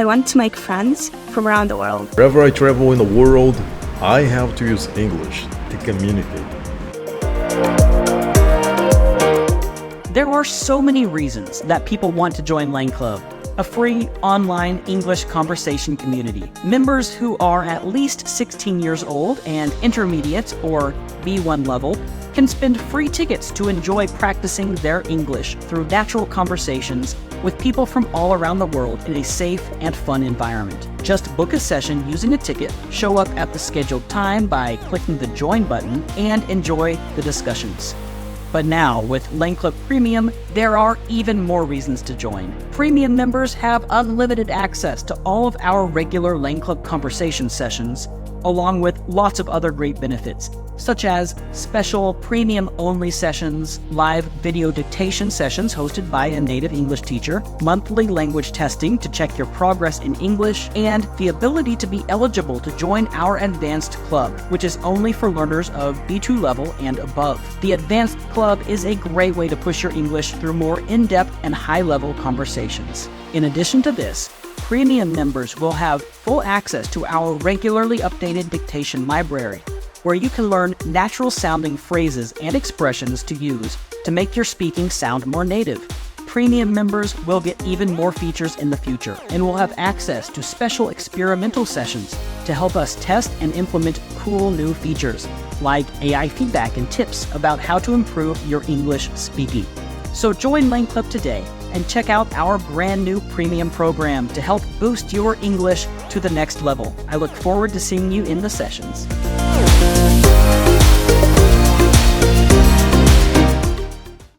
I want to make friends from around the world. Wherever I travel in the world, I have to use English to communicate. There are so many reasons that people want to join Langclub, a free online English conversation community. Members who are at least 16 years old and intermediate or B1 level can spend free tickets to enjoy practicing their English through natural conversations with people from all around the world in a safe and fun environment. Just book a session using a ticket, show up at the scheduled time by clicking the join button, and enjoy the discussions. But now, with Langclub Premium, there are even more reasons to join. Premium members have unlimited access to all of our regular Langclub conversation sessions, along with lots of other great benefits, such as special premium-only sessions, live video dictation sessions hosted by a native English teacher, monthly language testing to check your progress in English, and the ability to be eligible to join our Advanced Club, which is only for learners of B2 level and above. The Advanced Club is a great way to push your English through more in-depth and high-level conversations. In addition to this, Premium members will have full access to our regularly updated dictation library, where you can learn natural-sounding phrases and expressions to use to make your speaking sound more native. Premium members will get even more features in the future and will have access to special experimental sessions to help us test and implement cool new features, like AI feedback and tips about how to improve your English speaking. So join Langclub today and check out our brand new premium program to help boost your English to the next level. I look forward to seeing you in the sessions.